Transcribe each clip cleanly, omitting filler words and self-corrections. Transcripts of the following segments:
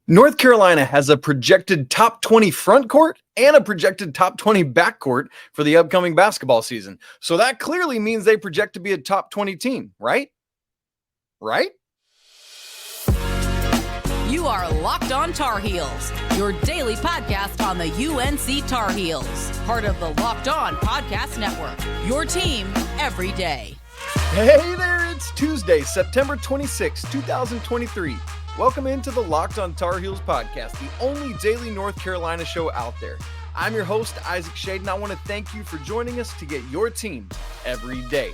North Carolina has a projected top 20 front court and a projected top 20 backcourt for the upcoming basketball season. So that clearly means they project to be a top 20 team, right? Right? You are Locked On Tar Heels, your daily podcast on the UNC Tar Heels, part of the Locked On Podcast Network, your team every day. Hey there, it's Tuesday, September 26, 2023. Welcome into the Locked On Tar Heels podcast, the only daily North Carolina show out there. I'm your host, Isaac Shade, and I want to thank you for joining us to get your team every day.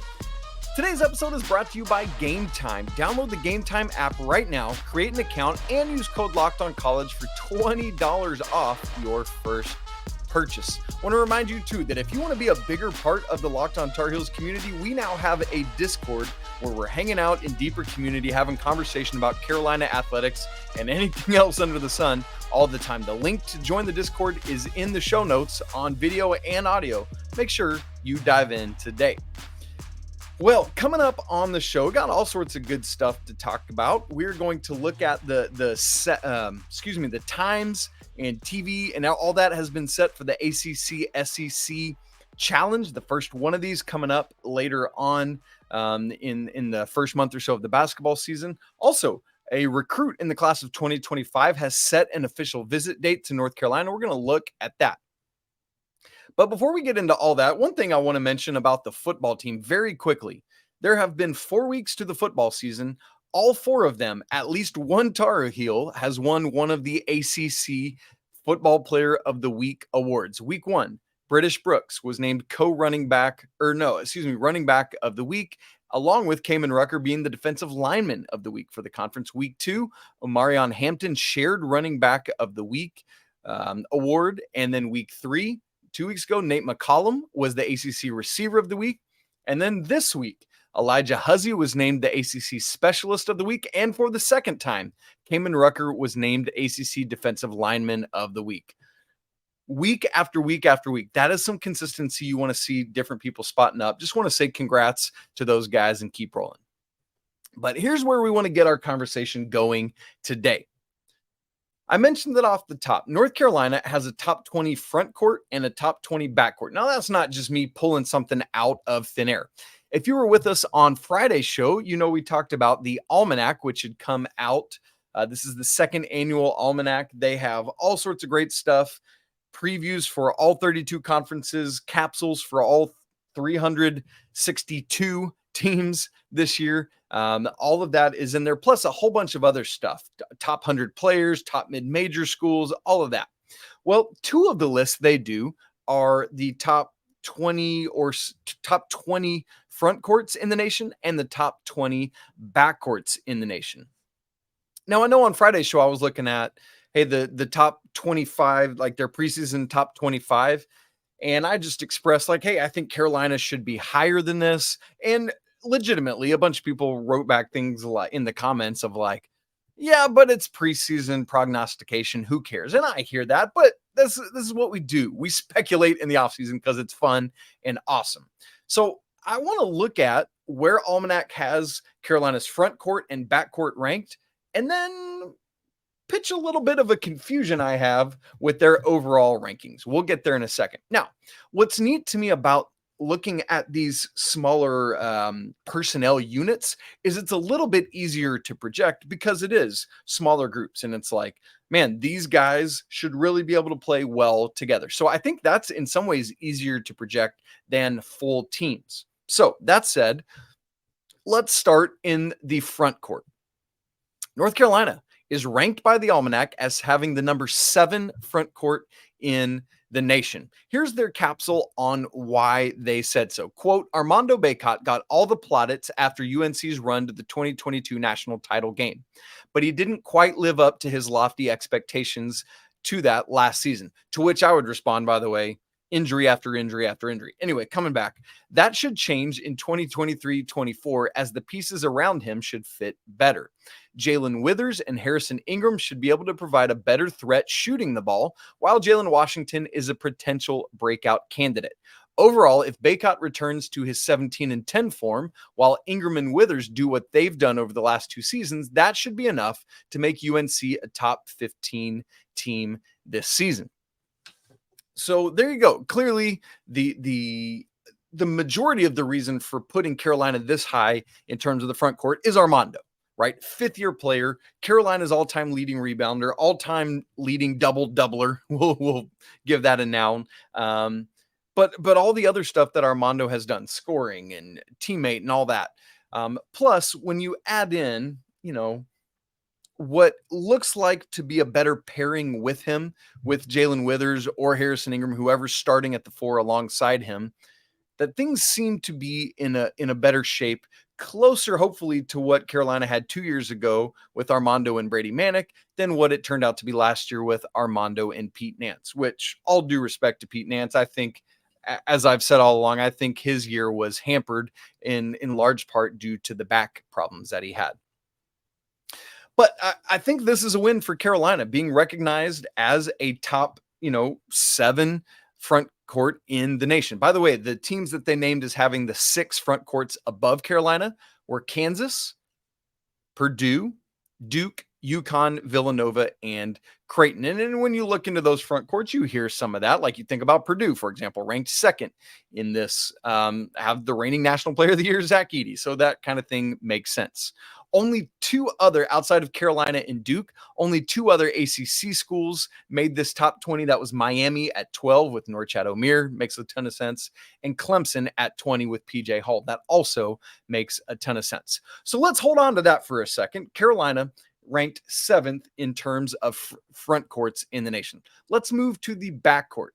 Today's episode is brought to you by Game Time. Download the Game Time app right now, create an account, and use code LOCKEDONCollege for $20 off your first purchase. I want to remind you too that if you want to be a bigger part of the Locked On Tar Heels community, we now have a Discord where we're hanging out in deeper community, having conversation about Carolina athletics and anything else under the sun all the time. The link to join the Discord is in the show notes on video and audio. Make sure you dive in today. Well, coming up on the show, we got all sorts of good stuff to talk about. We're going to look at the times and TV, and all that has been set for the ACC SEC challenge. The first one of these coming up later on in the first month or so of the basketball season. Also, a recruit in the class of 2025 has set an official visit date to North Carolina. We're going to look at that. But before we get into all that, one thing I want to mention about the football team very quickly. There have been 4 weeks to the football season. All 4 of them, at least one Tar Heel has won one of the ACC Football Player of the Week awards. Week 1, British Brooks was named running back of the week, along with Kamen Rucker being the defensive lineman of the week for the conference. Week 2, Omarion Hampton shared running back of the week award. And then week 3, 2 weeks ago, Nate McCollum was the ACC receiver of the week. And then this week, Elijah Huzzie was named the ACC Specialist of the Week, and for the second time, Kamen Rucker was named ACC Defensive Lineman of the Week. Week after week after week, that is some consistency you want to see different people spotting up. Just want to say congrats to those guys and keep rolling. But here's where we want to get our conversation going today. I mentioned that off the top. North Carolina has a top 20 front court and a top 20 backcourt. Now, that's not just me pulling something out of thin air. If you were with us on Friday's show, you know we talked about the Almanac, which had come out. This is the second annual Almanac. They have all sorts of great stuff, previews for all 32 conferences, capsules for all 362 teams this year. All of that is in there, plus a whole bunch of other stuff, top 100 players, top mid-major schools, all of that. Well, 2 of the lists they do are the top 20 or top 20 front courts in the nation and the top 20 backcourts in the nation. Now, I know on Friday's show, I was looking at, hey, the top 25, like their preseason top 25. And I just expressed like, hey, I think Carolina should be higher than this. And legitimately, a bunch of people wrote back things like in the comments of like, yeah, but it's preseason prognostication. Who cares? And I hear that, but this is what we do. We speculate in the offseason because it's fun and awesome. So I want to look at where Almanac has Carolina's front court and backcourt ranked, and then pitch a little bit of a confusion I have with their overall rankings. We'll get there in a second. Now, what's neat to me about looking at these smaller personnel units is it's a little bit easier to project because it is smaller groups. And it's like, man, these guys should really be able to play well together. So I think that's in some ways easier to project than full teams. So that said, let's start in the front court. North Carolina is ranked by the Almanac as having the number 7 front court in the nation. Here's their capsule on why they said so. Quote, Armando Bacot got all the plaudits after UNC's run to the 2022 national title game, but he didn't quite live up to his lofty expectations to that last season, to which I would respond, by the way, injury after injury after injury. Anyway, coming back, that should change in 2023-24 as the pieces around him should fit better. Jae'lyn Withers and Harrison Ingram should be able to provide a better threat shooting the ball, while Jalen Washington is a potential breakout candidate. Overall, if Bacot returns to his 17-10 form, while Ingram and Withers do what they've done over the last 2 seasons, that should be enough to make UNC a top 15 team this season. So there you go. Clearly, the majority of the reason for putting Carolina this high in terms of the front court is Armando, right? 5th-year player, Carolina's all-time leading rebounder, all-time leading double-doubler. We'll give that a noun. But all the other stuff that Armando has done, scoring and teammate and all that. Plus, when you add in, what looks like to be a better pairing with him, with Jae'lyn Withers or Harrison Ingram, whoever's starting at the 4 alongside him, that things seem to be in a better shape, closer, hopefully, to what Carolina had 2 years ago with Armando and Brady Manek than what it turned out to be last year with Armando and Pete Nance, which, all due respect to Pete Nance, I think, as I've said all along, I think his year was hampered in large part due to the back problems that he had. But I think this is a win for Carolina, being recognized as a top, 7 front court in the nation. By the way, the teams that they named as having the 6 front courts above Carolina were Kansas, Purdue, Duke, UConn, Villanova, and Creighton. And when you look into those front courts, you hear some of that. Like you think about Purdue, for example, ranked 2nd in this, have the reigning national player of the year, Zach Edey. So that kind of thing makes sense. Only 2 other, outside of Carolina and Duke, only 2 other ACC schools made this top 20. That was Miami at 12 with Norchad Omier, makes a ton of sense, and Clemson at 20 with PJ Hall. That also makes a ton of sense. So let's hold on to that for a second. Carolina ranked 7th in terms of front courts in the nation. Let's move to the backcourt.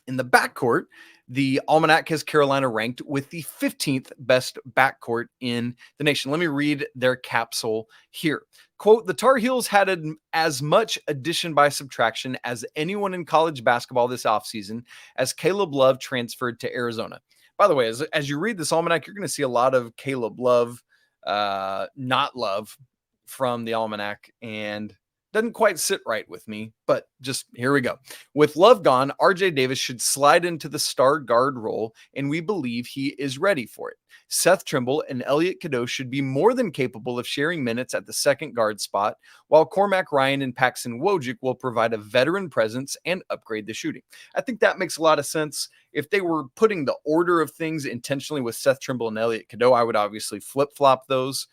In the backcourt, the Almanac has Carolina ranked with the 15th best backcourt in the nation. Let me read their capsule here. Quote, the Tar Heels had as much addition by subtraction as anyone in college basketball this offseason as Caleb Love transferred to Arizona. By the way, as you read this Almanac, you're going to see a lot of Caleb Love, not Love, from the Almanac, and doesn't quite sit right with me, but just here we go. With Love gone, RJ Davis should slide into the star guard role, and we believe he is ready for it. Seth Trimble and Elliot Cadeau should be more than capable of sharing minutes at the second guard spot, while Cormac Ryan and Paxson Wojcik will provide a veteran presence and upgrade the shooting. I think that makes a lot of sense. If they were putting the order of things intentionally with Seth Trimble and Elliot Cadeau, I would obviously flip-flop those,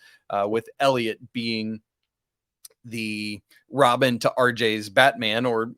with Elliot being the Robin to RJ's Batman, or,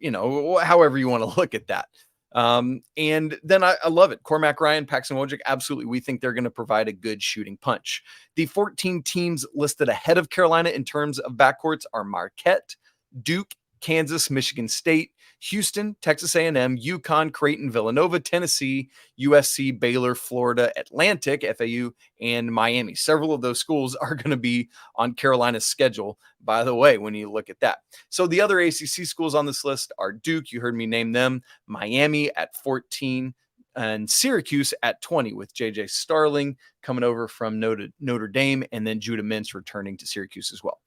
however you want to look at that. And then I love it. Cormac Ryan, Paxson Wojcik, absolutely. We think they're going to provide a good shooting punch. The 14 teams listed ahead of Carolina in terms of backcourts are Marquette, Duke, Kansas, Michigan State, Houston, Texas A&M, UConn, Creighton, Villanova, Tennessee, USC, Baylor, Florida Atlantic, FAU, and Miami. Several of those schools are going to be on Carolina's schedule, by the way, when you look at that. So the other ACC schools on this list are Duke, you heard me name them, Miami at 14, and Syracuse at 20, with JJ Starling coming over from Notre Dame, and then Judah Mintz returning to Syracuse as well.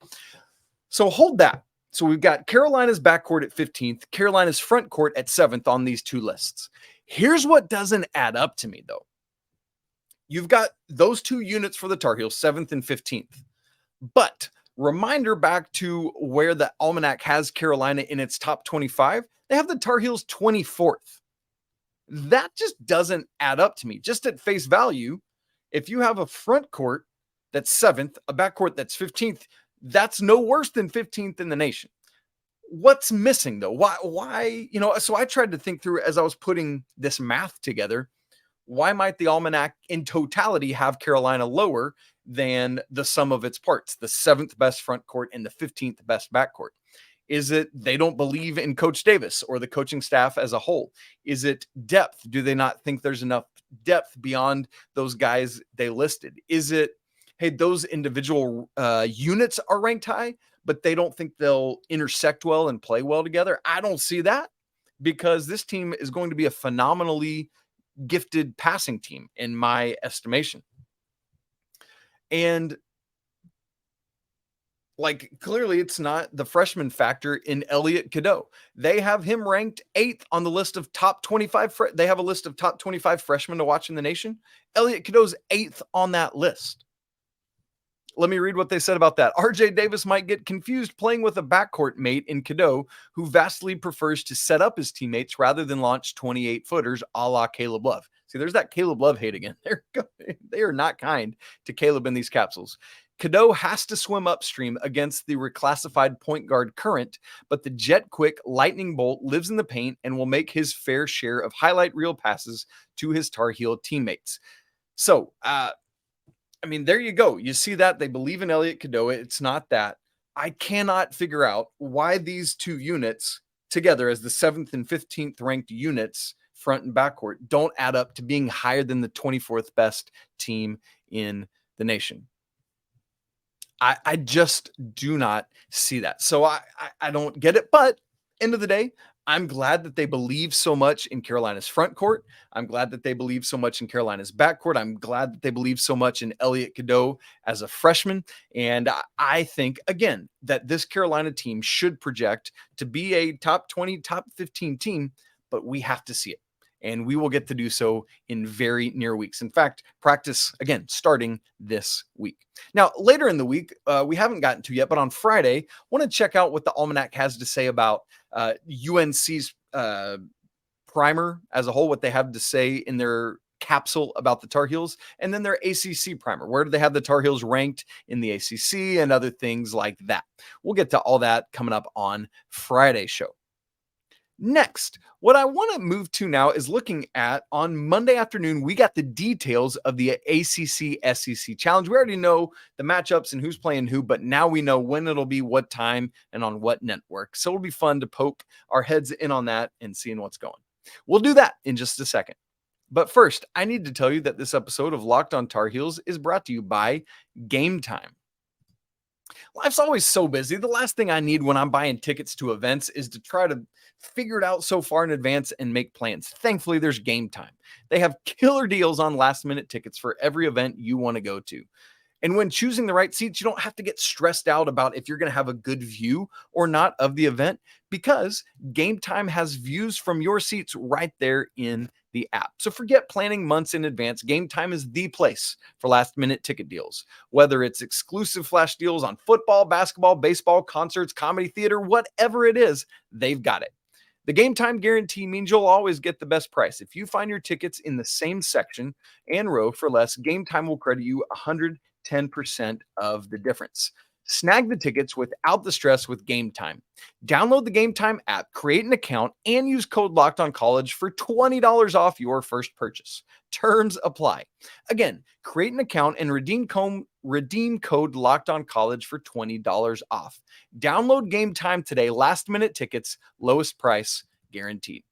So hold that. So we've got Carolina's backcourt at 15th, Carolina's front court at 7th on these 2 lists. Here's what doesn't add up to me, though. You've got those 2 units for the Tar Heels, 7th and 15th. But reminder back to where the Almanac has Carolina in its top 25, they have the Tar Heels 24th. That just doesn't add up to me. Just at face value, if you have a front court that's 7th, a backcourt that's 15th, that's no worse than 15th in the nation. What's missing, though? Why? So I tried to think through as I was putting this math together. Why might the Almanac in totality have Carolina lower than the sum of its parts, the 7th best front court and the 15th best backcourt? Is it they don't believe in Coach Davis or the coaching staff as a whole? Is it depth? Do they not think there's enough depth beyond those guys they listed? Is it, hey, those individual units are ranked high, but they don't think they'll intersect well and play well together? I don't see that, because this team is going to be a phenomenally gifted passing team, in my estimation. And Like, clearly it's not the freshman factor in Elliot Cadeau. They have him ranked 8th on the list of top 25. They have a list of top 25 freshmen to watch in the nation. Elliot Cadeau's 8th on that list. Let me read what they said about that. RJ Davis might get confused playing with a backcourt mate in Cadeau, who vastly prefers to set up his teammates rather than launch 28-footers a la Caleb Love. See, there's that Caleb Love hate again. They are not kind to Caleb in these capsules. Cadeau has to swim upstream against the reclassified point guard Current, but the jet-quick lightning bolt lives in the paint and will make his fair share of highlight reel passes to his Tar Heel teammates. So, there you go. You see that? They believe in Elliot Cadeau. It's not that. I cannot figure out why these two units together as the 7th and 15th ranked units, front and backcourt, don't add up to being higher than the 24th best team in the nation. I just do not see that. So I don't get it. But end of the day, I'm glad that they believe so much in Carolina's front court. I'm glad that they believe so much in Carolina's backcourt. I'm glad that they believe so much in Elliot Cadeau as a freshman. And I think, again, that this Carolina team should project to be a top 20, top 15 team, but we have to see it. And we will get to do so in very near weeks. In fact, practice, again, starting this week. Now, later in the week, we haven't gotten to yet, but on Friday, I want to check out what the Almanac has to say about UNC's primer as a whole, what they have to say in their capsule about the Tar Heels, and then their ACC primer. Where do they have the Tar Heels ranked in the ACC and other things like that? We'll get to all that coming up on Friday's show. Next, what I want to move to now is looking at on Monday afternoon, we got the details of the ACC SEC challenge. We already know the matchups and who's playing who, but now we know when it'll be, what time, and on what network. So it'll be fun to poke our heads in on that and seeing what's going. We'll do that in just a second. But first, I need to tell you that this episode of Locked on Tar Heels is brought to you by Game Time. Life's always so busy. The last thing I need when I'm buying tickets to events is to try to figure it out so far in advance and make plans. Thankfully, there's Game Time. They have killer deals on last-minute tickets for every event you want to go to. And when choosing the right seats, you don't have to get stressed out about if you're going to have a good view or not of the event, because Game Time has views from your seats right there in the app. So forget planning months in advance. Game Time is the place for last-minute ticket deals. Whether it's exclusive flash deals on football, basketball, baseball, concerts, comedy, theater, whatever it is, they've got it. The Game Time guarantee means you'll always get the best price. If you find your tickets in the same section and row for less, Game Time will credit you 110% of the difference. Snag the tickets without the stress with Game Time. Download the Game Time app, create an account, and use code LOCKEDONCollege for $20 off your first purchase. Terms apply. Again, create an account and redeem code LOCKEDONCollege for $20 off. Download Game Time today. Last-minute tickets, lowest price guaranteed.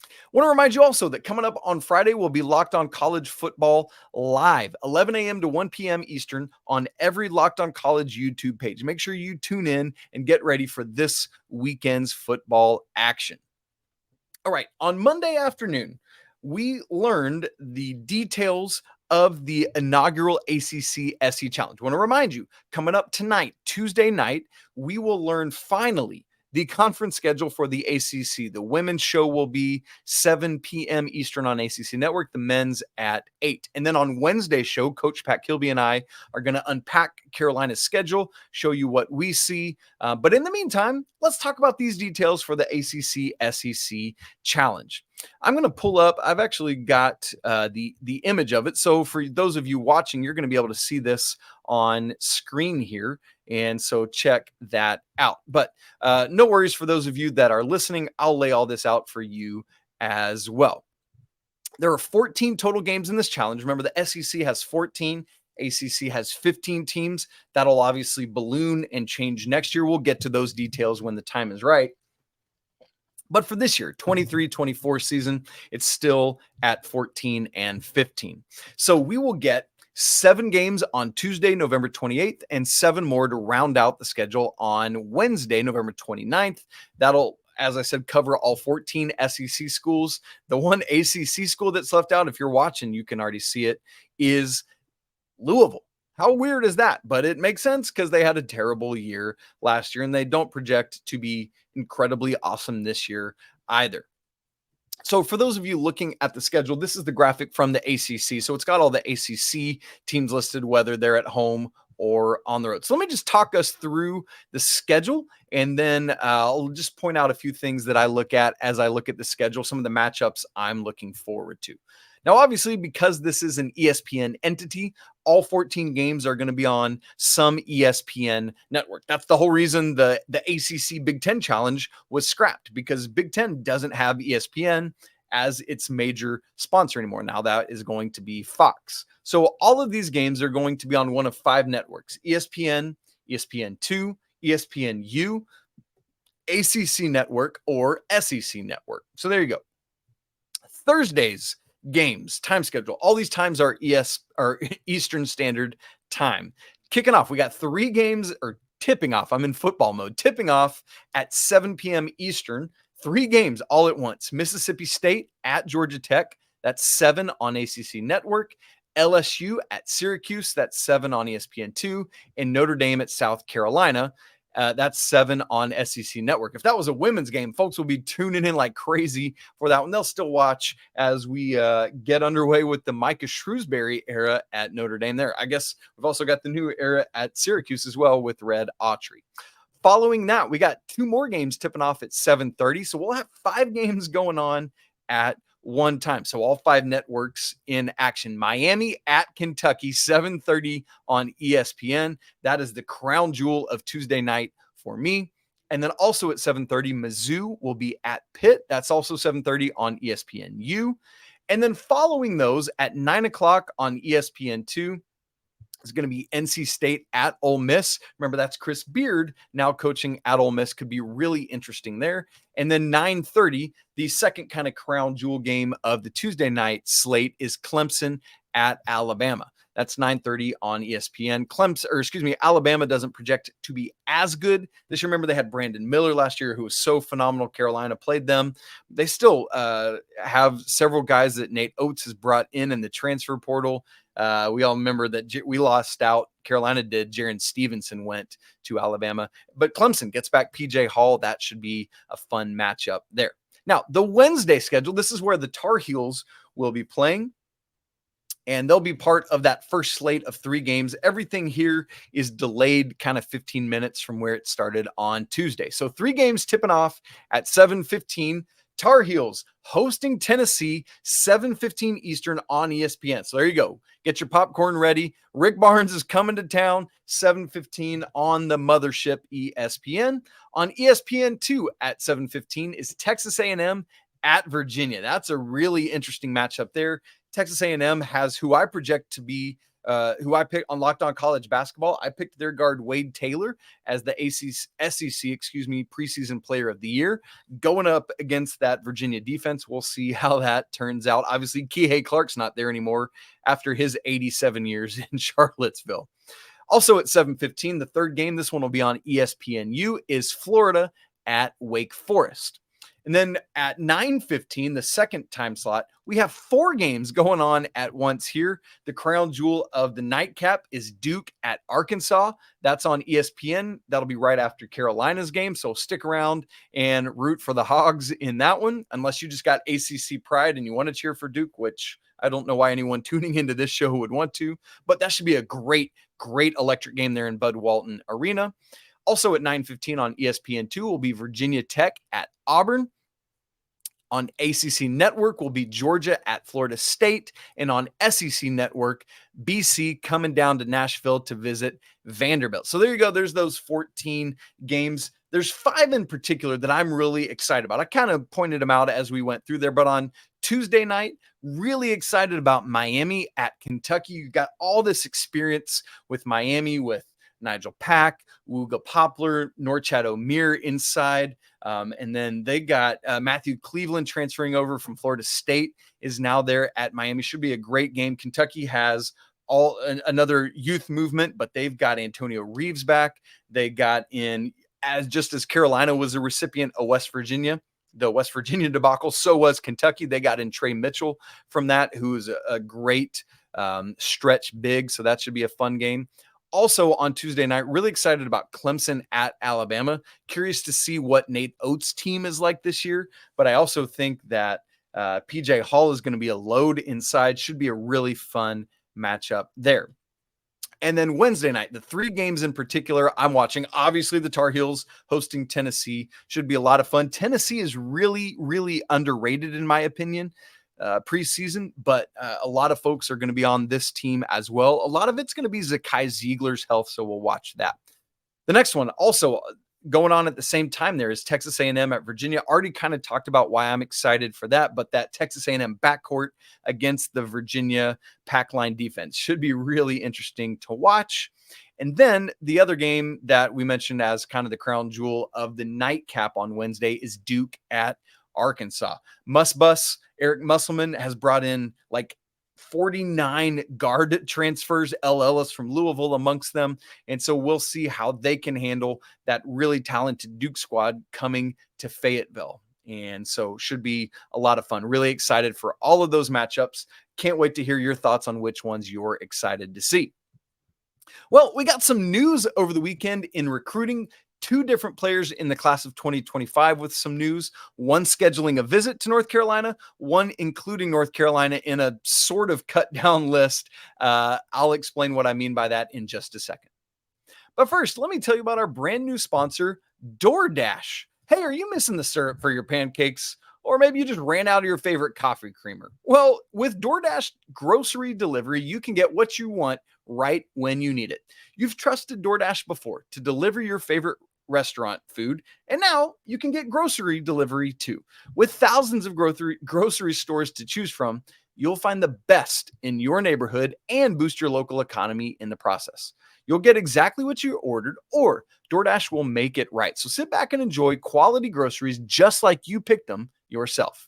I want to remind you also that coming up on Friday will be Locked On College Football live, 11 a.m. to 1 p.m. Eastern on every Locked On College YouTube page. Make sure you tune in and get ready for this weekend's football action. All right, on Monday afternoon, we learned the details of the inaugural ACC SE Challenge. I want to remind you, coming up tonight, Tuesday night, we will learn finally the conference schedule for the ACC. The women's show will be 7 p.m. Eastern on ACC Network, the men's at 8. And then on Wednesday's show, Coach Pat Kilby and I are going to unpack Carolina's schedule, show you what we see. But in the meantime, let's talk about these details for the ACC SEC Challenge. I'm going to pull up, I've actually got the image of it. So for those of you watching, you're going to be able to see this on screen here. And so check that out. But no worries for those of you that are listening. I'll lay all this out for you as well. There are 14 total games in this challenge. Remember, the SEC has 14. ACC has 15 teams. That'll obviously balloon and change next year. We'll get to those details when the time is right. But for this year, 23-24 season, it's still at 14 and 15. So we will get 7 games on Tuesday, November 28th, and 7 more to round out the schedule on Wednesday, November 29th. That'll, as I said, cover all 14 SEC schools. The one ACC school that's left out, if you're watching, you can already see it, is Louisville. How weird is that? But it makes sense because they had a terrible year last year and they don't project to be incredibly awesome this year either. So for those of you looking at the schedule, this is the graphic from the ACC. So it's got all the ACC teams listed, whether they're at home or on the road. So let me just talk us through the schedule, and then I'll just point out a few things that I look at as I look at the schedule, some of the matchups I'm looking forward to. Now, obviously, because this is an ESPN entity, all 14 games are going to be on some ESPN network. That's the whole reason the ACC Big Ten Challenge was scrapped, because Big Ten doesn't have ESPN as its major sponsor anymore. Now that is going to be Fox. So all of these games are going to be on one of 5 networks: ESPN, ESPN2, ESPNU, ACC Network, or SEC Network. So there you go. Thursday's games, time schedule. All these times are Eastern Standard Time. Kicking off, we got 3 games, or tipping off. I'm in football mode. Tipping off at 7 p.m. Eastern. 3 games all at once. Mississippi State at Georgia Tech. That's 7 on ACC Network. LSU at Syracuse. That's 7 on ESPN2. And Notre Dame at South Carolina. That's 7 on SEC Network. If that was a women's game, folks will be tuning in like crazy for that one. They'll still watch as we get underway with the Micah Shrewsbury era at Notre Dame there. I guess we've also got the new era at Syracuse as well with Red Autry. Following that, we got 2 more games tipping off at 7:30. So we'll have 5 games going on at one time. So all 5 networks in action. Miami at Kentucky, 7:30 on ESPN. That is the crown jewel of Tuesday night for me. And then also at 7:30, Mizzou will be at Pitt. That's also 7:30 on ESPNU. And then following those at 9 o'clock on ESPN2, is going to be NC State at Ole Miss. Remember, that's Chris Beard now coaching at Ole Miss. Could be really interesting there. And then 9:30, the second kind of crown jewel game of the Tuesday night slate is Clemson at Alabama. That's 9:30 on ESPN. Alabama doesn't project to be as good this year. Remember, they had Brandon Miller last year, who was so phenomenal. Carolina played them. They still have several guys that Nate Oates has brought in the transfer portal. We all remember that we lost out. Carolina did. Jaron Stevenson went to Alabama. But Clemson gets back PJ Hall. That should be a fun matchup there. Now, the Wednesday schedule, this is where the Tar Heels will be playing. And they'll be part of that first slate of 3 games. Everything here is delayed kind of 15 minutes from where it started on Tuesday. So 3 games tipping off at 7:15. Tar Heels hosting Tennessee, 7:15 Eastern on ESPN. So there you go. Get your popcorn ready. Rick Barnes is coming to town, 7:15 on the mothership ESPN. On ESPN2 at 7:15 is Texas A&M at Virginia. That's a really interesting matchup there. Texas A&M has who I project to be who I picked on Locked On College Basketball. I picked their guard Wade Taylor as the SEC preseason player of the year, going up against that Virginia defense. We'll see how that turns out. Obviously, Kihei Clark's not there anymore after his 87 years in Charlottesville. Also at 7:15, the third game, this one will be on ESPNU, is Florida at Wake Forest. And then at 9:15, the second time slot, we have 4 games going on at once here. The crown jewel of the nightcap is Duke at Arkansas. That's on ESPN. That'll be right after Carolina's game. So stick around and root for the Hogs in that one, unless you just got ACC pride and you want to cheer for Duke, which I don't know why anyone tuning into this show would want to. But that should be a great electric game there in Bud Walton Arena. Also at 9:15 on ESPN2 will be Virginia Tech at Auburn. On ACC Network will be Georgia at Florida State. And on SEC Network, BC coming down to Nashville to visit Vanderbilt. So there you go. There's those 14 games. There's 5 in particular that I'm really excited about. I kind of pointed them out as we went through there. But on Tuesday night, really excited about Miami at Kentucky. You got all this experience with Miami with Nigel Pack, Wooga Poplar, Norchad O'Meara inside. And then they got Matthew Cleveland transferring over from Florida State is now there at Miami. Should be a great game. Kentucky has another youth movement, but they've got Antonio Reeves back. They got in, as Carolina was a recipient of the West Virginia debacle, so was Kentucky. They got in Trey Mitchell from that, who is a great stretch big. So that should be a fun game. Also on Tuesday night, really excited about Clemson at Alabama. Curious to see what Nate Oates' team is like this year. But I also think that PJ Hall is going to be a load inside. Should be a really fun matchup there. And then Wednesday night, the 3 games in particular I'm watching, obviously the Tar Heels hosting Tennessee should be a lot of fun. Tennessee is really, really underrated in my opinion preseason, but a lot of folks are going to be on this team as well. A lot of it's going to be Zakai Ziegler's health, so we'll watch that. The next one also going on at the same time there is Texas A&M at Virginia. Already kind of talked about why I'm excited for that, but that Texas A&M backcourt against the Virginia pack line defense should be really interesting to watch. And then the other game that we mentioned as kind of the crown jewel of the nightcap on Wednesday is Duke at Arkansas. Bus Eric Musselman has brought in like 49 guard transfers, L. Ellis from Louisville amongst them. And so we'll see how they can handle that really talented Duke squad coming to Fayetteville. And so should be a lot of fun. Really excited for all of those matchups. Can't wait to hear your thoughts on which ones you're excited to see. Well, we got some news over the weekend in recruiting. 2 different players in the class of 2025 with some news, one scheduling a visit to North Carolina, one including North Carolina in a sort of cut down list. I'll explain what I mean by that in just a second. But first, let me tell you about our brand new sponsor, DoorDash. Hey, are you missing the syrup for your pancakes? Or maybe you just ran out of your favorite coffee creamer. Well, with DoorDash grocery delivery, you can get what you want right when you need it. You've trusted DoorDash before to deliver your favorite restaurant food, and now you can get grocery delivery too. With thousands of grocery stores to choose from, you'll find the best in your neighborhood and boost your local economy in the process. You'll get exactly what you ordered, or DoorDash will make it right. So sit back and enjoy quality groceries just like you picked them yourself.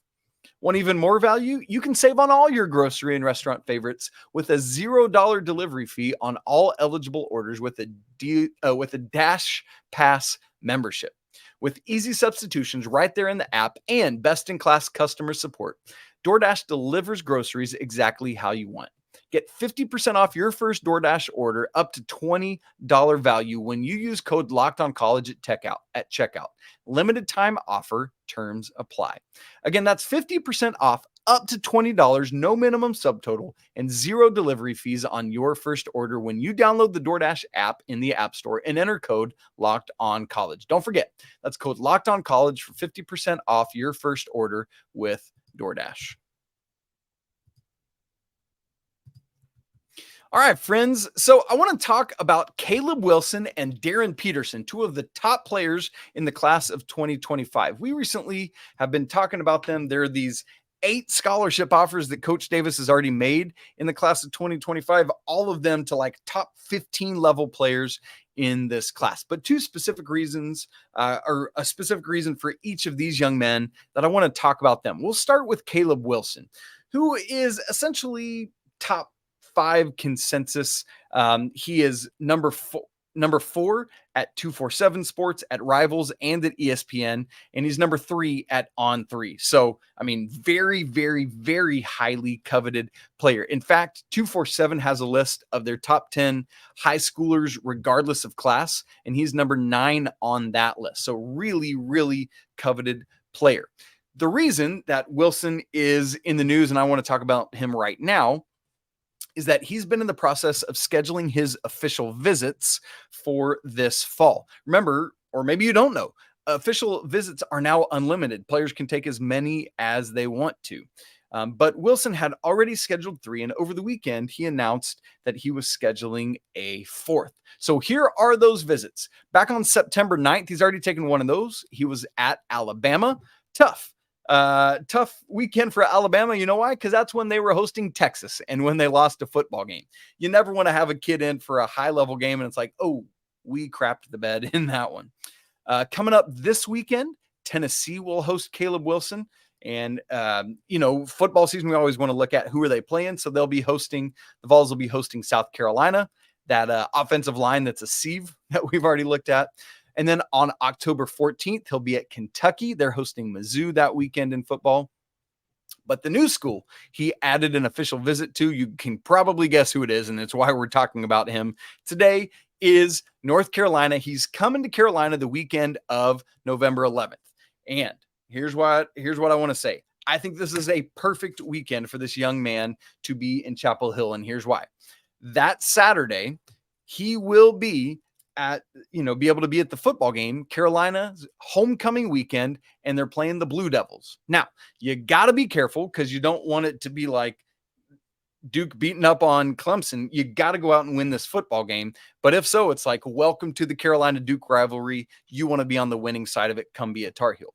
Want even more value? You can save on all your grocery and restaurant favorites with a $0 delivery fee on all eligible orders with a Dash Pass membership. With easy substitutions right there in the app and best-in-class customer support, DoorDash delivers groceries exactly how you want. Get 50% off your first DoorDash order up to $20 value when you use code LOCKEDONCollege at checkout. Limited time offer, terms apply. Again, that's 50% off up to $20, no minimum subtotal, and $0 delivery fees on your first order when you download the DoorDash app in the App Store and enter code LOCKEDONCollege. Don't forget, that's code LOCKEDONCollege for 50% off your first order with DoorDash. All right, friends. So I want to talk about Caleb Wilson and Darryn Peterson, 2 of the top players in the class of 2025. We recently have been talking about them. There are these 8 scholarship offers that Coach Davis has already made in the class of 2025, all of them to like top 15 level players in this class. But 2 specific reasons, or a specific reason for each of these young men that I want to talk about them. We'll start with Caleb Wilson, who is essentially top 5 consensus. He is number 4 at 247 Sports, at Rivals, and at ESPN, and he's number 3 at On3. So, I mean, very, very, very highly coveted player. In fact, 247 has a list of their top 10 high schoolers regardless of class, and he's number 9 on that list. So really, really coveted player. The reason that Wilson is in the news, and I want to talk about him right now, is that he's been in the process of scheduling his official visits for this fall. Remember, or maybe you don't know, official visits are now unlimited. Players can take as many as they want to. But Wilson had already scheduled 3, and over the weekend, he announced that he was scheduling a 4th. So here are those visits. Back on September 9th, he's already taken one of those. He was at Alabama. Tough weekend for Alabama. You know why? Because that's when they were hosting Texas and when they lost a football game. You never want to have a kid in for a high-level game, and it's like, oh, we crapped the bed in that one. Coming up this weekend, Tennessee will host Caleb Wilson. And, football season, we always want to look at who are they playing. So they'll be hosting, the Vols will be hosting South Carolina, that offensive line that's a sieve that we've already looked at. And then on October 14th, he'll be at Kentucky. They're hosting Mizzou that weekend in football. But the new school he added an official visit to, you can probably guess who it is, and it's why we're talking about him today, is North Carolina. He's coming to Carolina the weekend of November 11th. And here's what I want to say. I think this is a perfect weekend for this young man to be in Chapel Hill, and here's why. That Saturday, he will be be able to be at the football game, Carolina's homecoming weekend, and they're playing the Blue Devils. Now, you got to be careful because you don't want it to be like Duke beating up on Clemson. You got to go out and win this football game. But if so, it's like, welcome to the Carolina-Duke rivalry. You want to be on the winning side of it. Come be a Tar Heel.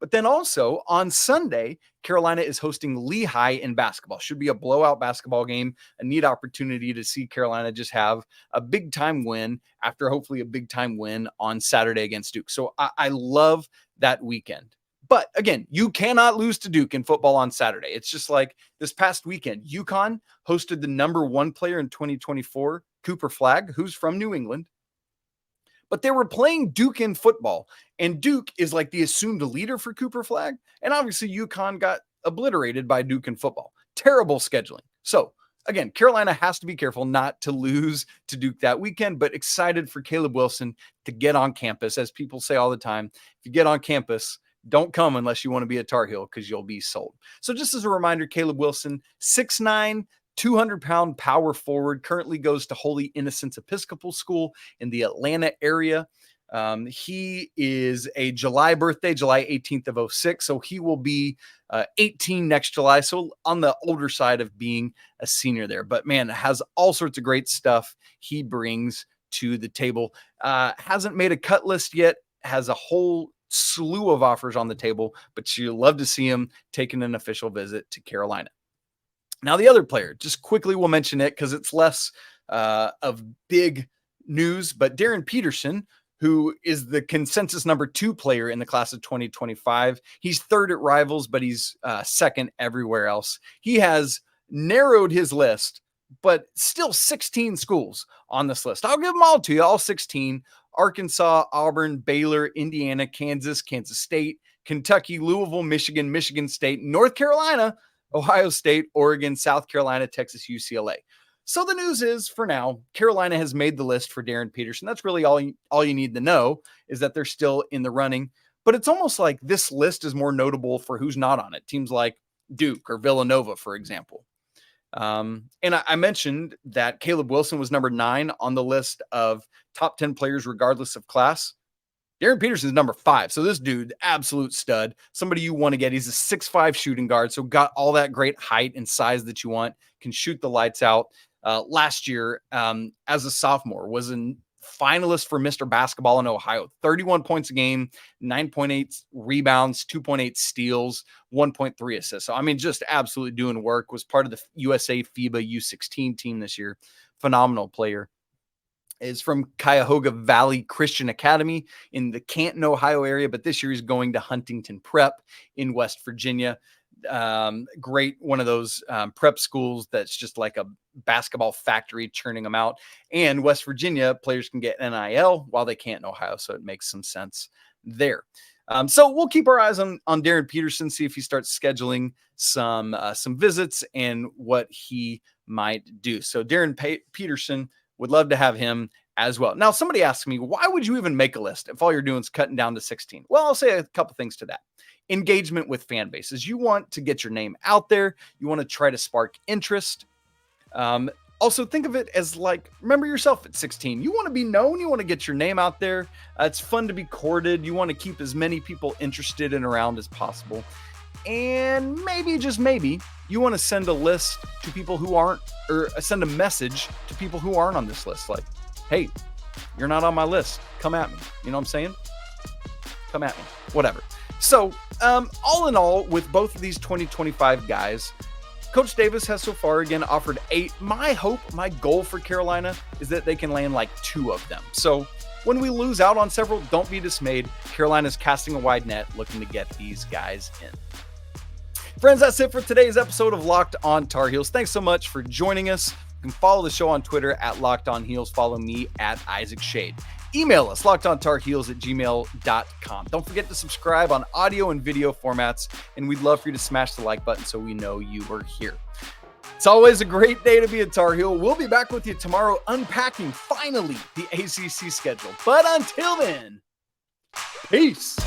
But then also on Sunday, Carolina is hosting Lehigh in basketball. Should be a blowout basketball game, a neat opportunity to see Carolina just have a big time win after hopefully a big time win on Saturday against Duke. So I love that weekend. But again, you cannot lose to Duke in football on Saturday. It's just like this past weekend, UConn hosted the number 1 player in 2024, Cooper Flagg, who's from New England. But they were playing Duke in football, and Duke is like the assumed leader for Cooper Flagg. And obviously UConn got obliterated by Duke in football. Terrible scheduling. So again, Carolina has to be careful not to lose to Duke that weekend, but excited for Caleb Wilson to get on campus. As people say all the time, if you get on campus, don't come unless you want to be a Tar Heel because you'll be sold. So just as a reminder, Caleb Wilson, 6'9", 200-pound power forward, currently goes to Holy Innocents Episcopal School in the Atlanta area. He is a July birthday, July 18th of 2006. So he will be 18 next July. So on the older side of being a senior there. But man, has all sorts of great stuff he brings to the table. Hasn't made a cut list yet, has a whole slew of offers on the table, but you'll love to see him taking an official visit to Carolina. Now, the other player, just quickly we'll mention it because it's less of big news, but Darryn Peterson, who is the consensus number 2 player in the class of 2025. He's 3rd at Rivals, but he's 2nd everywhere else. He has narrowed his list, but still 16 schools on this list. I'll give them all to you, all 16. Arkansas, Auburn, Baylor, Indiana, Kansas, Kansas State, Kentucky, Louisville, Michigan, Michigan State, North Carolina, Ohio State, Oregon, South Carolina, Texas, UCLA. So the news is, for now, Carolina has made the list for Darryn Peterson. That's really all you need to know, is that they're still in the running. But it's almost like this list is more notable for who's not on it. Teams like Duke or Villanova, for example. And I mentioned that Caleb Wilson was number 9 on the list of top 10 players regardless of class. Darryn Peterson is number 5. So this dude, absolute stud, somebody you want to get. He's a 6'5" shooting guard. So got all that great height and size that you want, can shoot the lights out. Last year, as a sophomore, was a finalist for Mr. Basketball in Ohio, 31 points a game, 9.8 rebounds, 2.8 steals, 1.3 assists. So, I mean, just absolutely doing work, was part of the USA FIBA U16 team this year. Phenomenal player. Is from Cuyahoga Valley Christian Academy in the Canton, Ohio area, but this year he's going to Huntington Prep in West Virginia. Great, one of those prep schools that's just like a basketball factory churning them out. And West Virginia players can get NIL while they can't in Ohio, so it makes some sense there. So we'll keep our eyes on Darryn Peterson, see if he starts scheduling some visits and what he might do. So Darryn Peterson, would love to have him as well. Now, somebody asked me, why would you even make a list if all you're doing is cutting down to 16? Well, I'll say a couple things to that. Engagement with fan bases. You want to get your name out there. You want to try to spark interest. Also, think of it as like, remember yourself at 16. You want to be known. You want to get your name out there. It's fun to be courted. You want to keep as many people interested and around as possible. And maybe, just maybe, you want to send a list to people who aren't, or send a message to people who aren't on this list. Like, hey, you're not on my list. Come at me. You know what I'm saying? Come at me. Whatever. So, all in all, with both of these 2025 guys, Coach Davis has so far, again, offered 8. My hope, my goal for Carolina is that they can land like 2 of them. So when we lose out on several, don't be dismayed. Carolina's casting a wide net, looking to get these guys in. Friends, that's it for today's episode of Locked On Tar Heels. Thanks so much for joining us. You can follow the show on Twitter at Locked On Heels. Follow me at Isaac Shade. email us, lockedontarheels@gmail.com. Don't forget to subscribe on audio and video formats, and we'd love for you to smash the like button so we know you were here. It's always a great day to be a Tar Heel. We'll be back with you tomorrow unpacking, finally, the ACC schedule. But until then, peace.